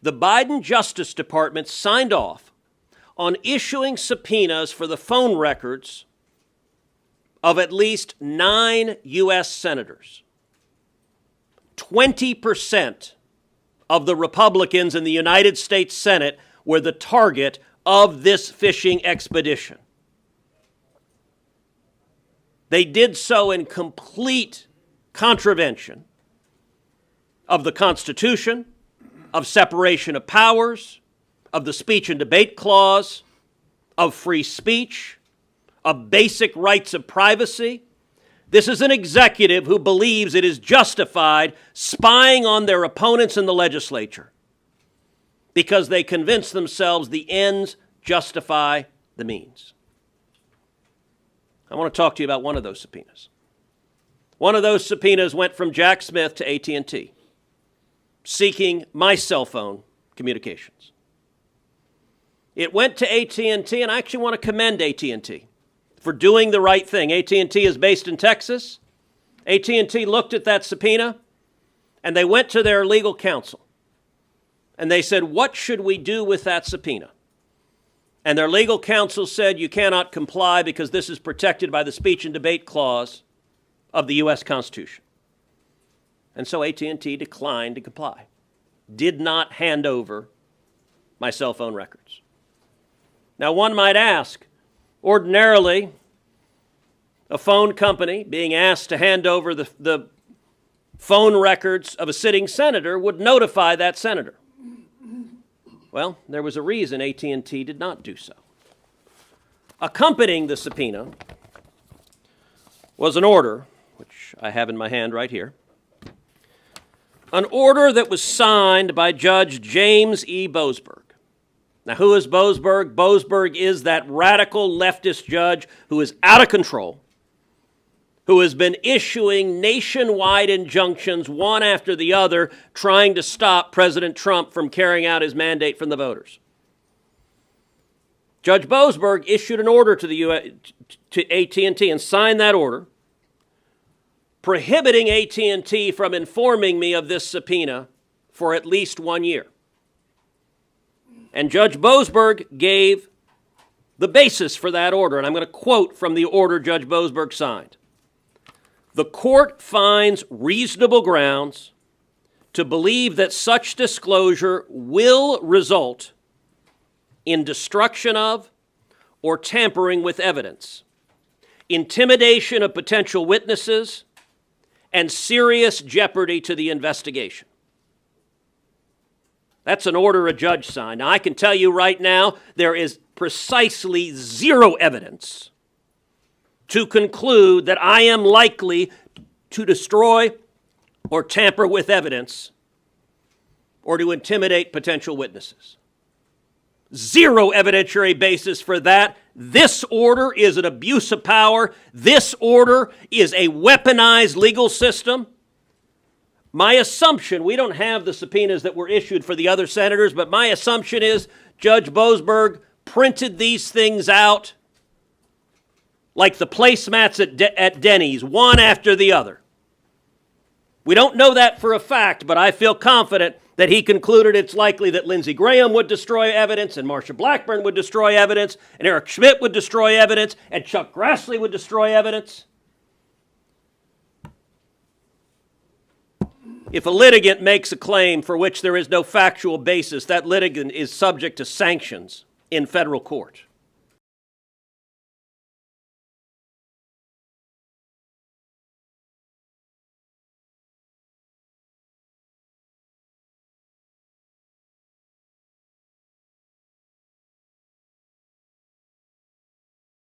the Biden Justice Department signed off on issuing subpoenas for the phone records of at least 9 U.S. senators. 20% of the Republicans in the United States Senate were the target of this fishing expedition. They did so in complete contravention of the Constitution, of separation of powers, of the speech and debate clause, of free speech, of basic rights of privacy. This is an executive who believes it is justified spying on their opponents in the legislature because they convince themselves the ends justify the means. I want to talk to you about one of those subpoenas. One of those subpoenas went from Jack Smith to AT&T, seeking my cell phone communications. It went to AT&T, and I actually want to commend AT&T for doing the right thing. AT&T is based in Texas. AT&T looked at that subpoena, and they went to their legal counsel. And they said, what should we do with that subpoena? And their legal counsel said, you cannot comply because this is protected by the speech and debate clause of the U.S. Constitution. And so AT&T declined to comply, did not hand over my cell phone records. Now, one might ask, ordinarily, a phone company being asked to hand over the phone records of a sitting senator would notify that senator. Well, there was a reason AT&T did not do so. Accompanying the subpoena was an order, which I have in my hand right here, an order that was signed by Judge James E. Boasberg. Now, who is Boasberg? Boasberg is that radical leftist judge who is out of control, who has been issuing nationwide injunctions, one after the other, trying to stop President Trump from carrying out his mandate from the voters. Judge Boasberg issued an order to AT&T and signed that order, prohibiting AT&T from informing me of this subpoena for at least 1 year. And Judge Boasberg gave the basis for that order, and I'm going to quote from the order Judge Boasberg signed. The court finds reasonable grounds to believe that such disclosure will result in destruction of or tampering with evidence, intimidation of potential witnesses, and serious jeopardy to the investigation. That's an order a judge signed. Now, I can tell you right now, there is precisely zero evidence to conclude that I am likely to destroy or tamper with evidence or to intimidate potential witnesses. Zero evidentiary basis for that. This order is an abuse of power. This order is a weaponized legal system. My assumption, we don't have the subpoenas that were issued for the other senators, but my assumption is Judge Boasberg printed these things out like the placemats at Denny's, one after the other. We don't know that for a fact, but I feel confident that he concluded it's likely that Lindsey Graham would destroy evidence, and Marsha Blackburn would destroy evidence, and Eric Schmidt would destroy evidence, and Chuck Grassley would destroy evidence. If a litigant makes a claim for which there is no factual basis, that litigant is subject to sanctions in federal court.